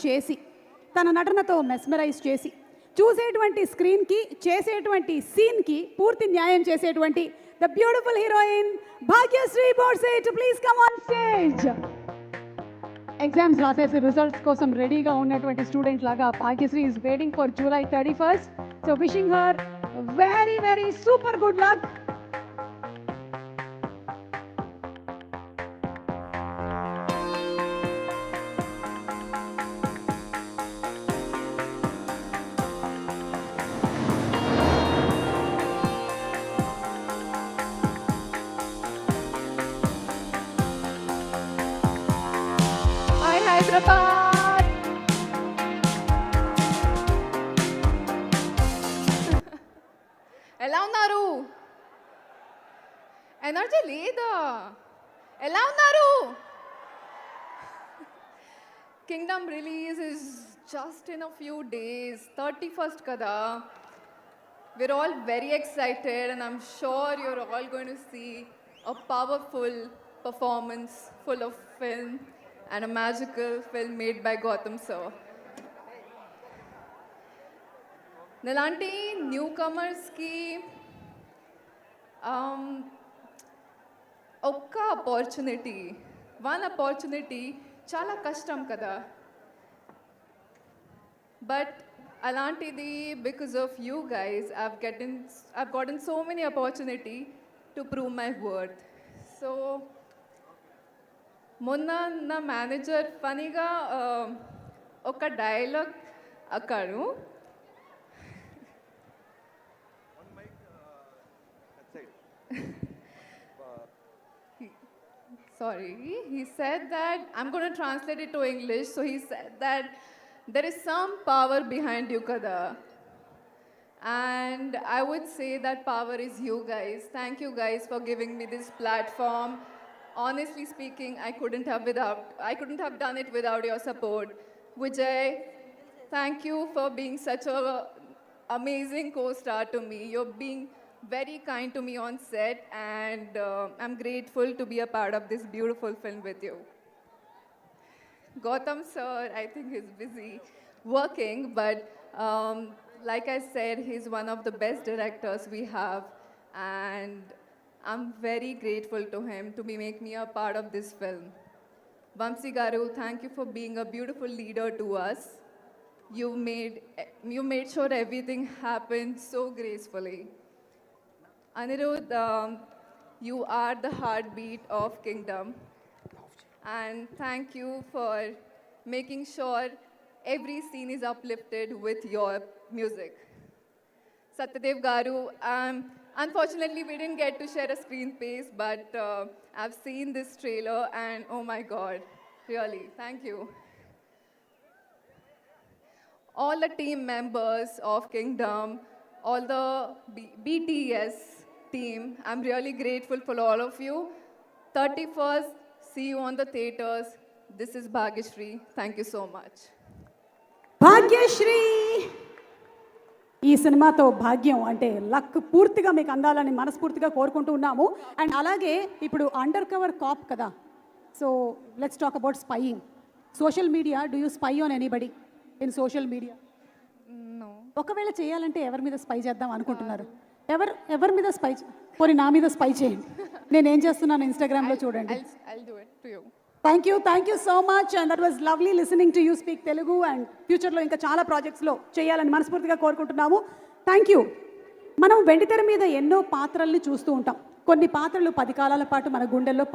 చేసి తన నటనతో మెస్మరైజ్ చేసి చూసేటువంటి స్క్రీన్కి చేసేటువంటి సీన్కి పూర్తి న్యాయం చేసేటువంటి the beautiful heroine Bhagyashri Borse. Please come on stage. Exams రాసేసి రిజల్ట్స్ కోసం రెడీగా ఉన్నటువంటి స్టూడెంట్ లాగా Bhagyashri is waiting for July 31st. So wishing her very very super good luck. Hyderabad ఎలా ఉన్నారు? ఎనర్జీ లేదా? ఎలా ఉన్నారు? Kingdom release is just in a few days, 31st కదా. We're all very excited and I'm sure you're all going to see a powerful performance full of film and a magical film made by Gautam sir. Nalanti newcomers ki ఒక్క one opportunity చాలా కష్టం కదా. But alantidi because of you guys I've gotten so many opportunity to prove my worth. So మొన్న నా manager ఫనీగా ఒక dialogue అక్కడ he said that I'm going to translate it to English. So he said that there is some power behind you kada, and I would say that power is you guys. Thank you guys for giving me this platform. Honestly speaking, I couldn't have done it without your support. Vijay, thank you for being such a amazing co-star to me. You're being very kind to me on set, and I'm grateful to be a part of this beautiful film with you. Gautam sir, I think he's busy working, but like I said, he's one of the best directors we have, and I'm very grateful to him to make me a part of this film. Vamsi Garu, thank you for being a beautiful leader to us. You made sure everything happened so gracefully. Anirudh, you are the heartbeat of Kingdom. And thank you for making sure every scene is uplifted with your music. Satyadev Garu, unfortunately, we didn't get to share a screen space, but I've seen this trailer and oh my God, really, thank you. All the team members of Kingdom, all the BTS team, I'm really grateful for all of you. 31st, see you on the theaters. This is Bhagyashree. Thank you so much. Bhagyashree, ఈ సినిమాతో భాగ్యం అంటే luck పూర్తిగా మీకు అందాలని మనస్ఫూర్తిగా కోరుకుంటూ ఉన్నాము. అండ్ అలాగే ఇప్పుడు అండర్ కవర్ కాప్ కదా, so let's talk about spying. Social media, do you spy on anybody in social media? No. ఒకవేళ చేయాలంటే ఎవరి మీద స్పై చేద్దాం అనుకుంటున్నారు? ఎవరి మీద స్పై? పోనీ నా మీద స్పై చేయండి, నేనేం చేస్తున్నాను ఇన్స్టాగ్రామ్లో చూడండి. I'll do it to you. Thank you so much, and that was lovely listening to you speak Telugu. And ఫ్యూచర్లో ఇంకా చాలా ప్రాజెక్ట్స్లో చేయాలని మనస్ఫూర్తిగా కోరుకుంటున్నాము. Thank you. మనం వెండితెర మీద ఎన్నో పాత్రల్ని చూస్తూ ఉంటాం. కొన్ని పాత్రలు 10 కాలాల పాటు మన గుండెల్లో